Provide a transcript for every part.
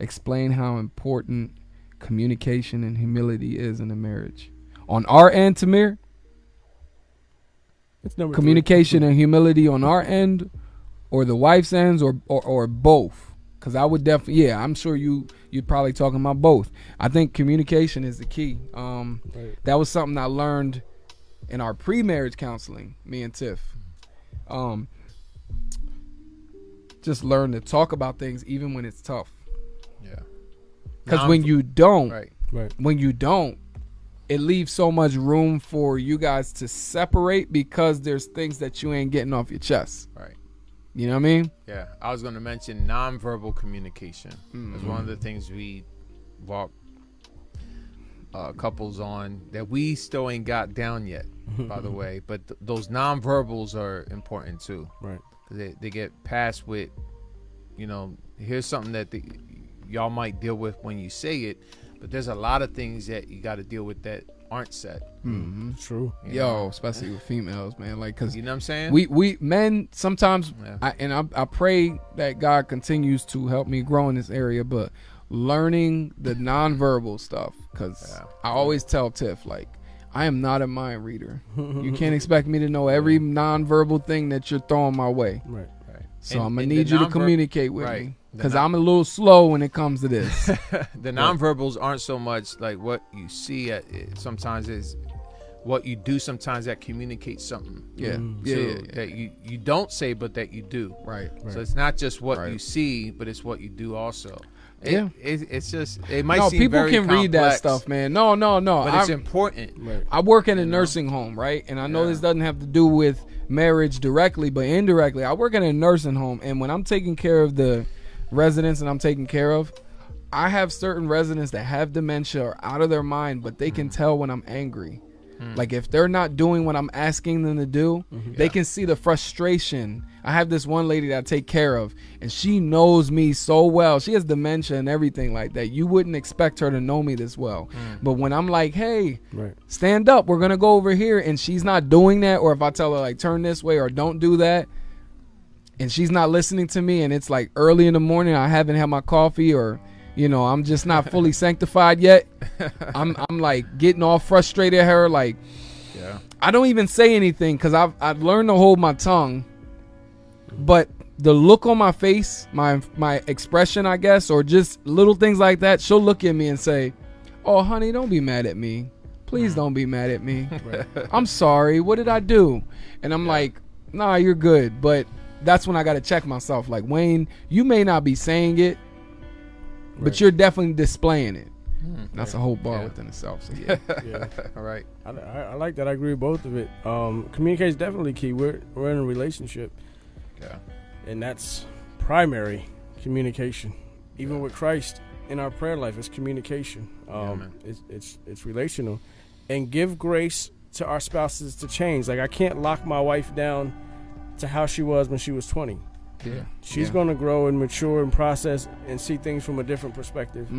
explain how important communication and humility is in a marriage. On our end, Tamir, It's number communication and humility on our end, or the wife's ends, or both. Because I would definitely, yeah, I'm sure you're probably talking about both. I think communication is the key. Right. That was something I learned in our pre-marriage counseling, me and Tiff. Just learn to talk about things even when it's tough. Yeah. Because when you don't, Right. when you don't, it leaves so much room for you guys to separate because there's things that you ain't getting off your chest. Right. You know what I mean? Yeah. I was going to mention nonverbal communication. It's one of the things we walk couples on that we still ain't got down yet, by the way. But those nonverbals are important too. Right. They get passed with, here's something that y'all might deal with when you say it, but there's a lot of things that you got to deal with that aren't said. Mm-hmm. True. Yo, especially with females, man. Like, cause you know what I'm saying? we men sometimes, Yeah. I pray that God continues to help me grow in this area, but learning the nonverbal stuff, cause I always tell Tiff, like, I am not a mind reader. You can't expect me to know every nonverbal thing that you're throwing my way. Right. So I'm gonna and need the you to communicate with right. me, because I'm a little slow when it comes to this. The nonverbals aren't so much like what you see sometimes is what you do sometimes that communicates something. Yeah. That you don't say but that you do. Right. So it's not just what Right. you see, but it's what you do also. It's just, it might No, seem people very can read that complex, stuff, man. No. but it's important. Right. I work in a nursing home, right? And I know this doesn't have to do with marriage directly, but indirectly. I work in a nursing home, and when I'm taking care of the residents and I'm taking care of, I have certain residents that have dementia or out of their mind, but they can tell when I'm angry. Like, if they're not doing what I'm asking them to do, they can see the frustration. I have this one lady that I take care of, and she knows me so well. She has dementia and everything like that. You wouldn't expect her to know me this well. But when I'm like, hey, stand up, we're going to go over here, and she's not doing that, or if I tell her, like, turn this way or don't do that, and she's not listening to me, and it's like early in the morning, I haven't had my coffee, or I'm just not fully sanctified yet. I'm like getting all frustrated at her. Like, I don't even say anything because I've learned to hold my tongue. But the look on my face, my expression, I guess, or just little things like that, she'll look at me and say, "Oh, honey, don't be mad at me. Please don't be mad at me. I'm sorry. What did I do?" And I'm like, "Nah, you're good." But that's when I got to check myself. Like, Wayne, you may not be saying it, but you're definitely displaying it. That's a whole bar within itself. So Yeah. All right. I like that. I agree with both of it. Communication is definitely key. We're in a relationship. Yeah. And that's primary communication. Even with Christ in our prayer life, it's communication. It's relational. And give grace to our spouses to change. Like, I can't lock my wife down to how she was when she was 20. Yeah. She's going to grow and mature and process and see things from a different perspective.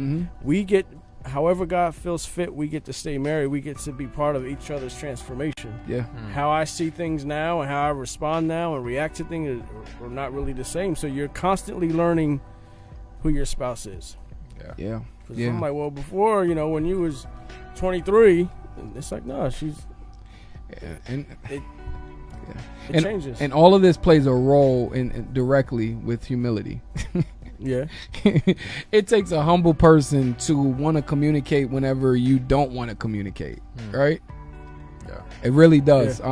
We get, however God feels fit, we get to stay married. We get to be part of each other's transformation. Yeah. How I see things now and how I respond now and react to things are not really the same. So you're constantly learning who your spouse is. Yeah. Because I'm like, well, before, when you was 23, and it's like, no, she's... It changes. And all of this plays a role in directly with humility. Yeah. It takes a humble person to want to communicate whenever you don't want to communicate, right? Yeah. It really does. Yeah.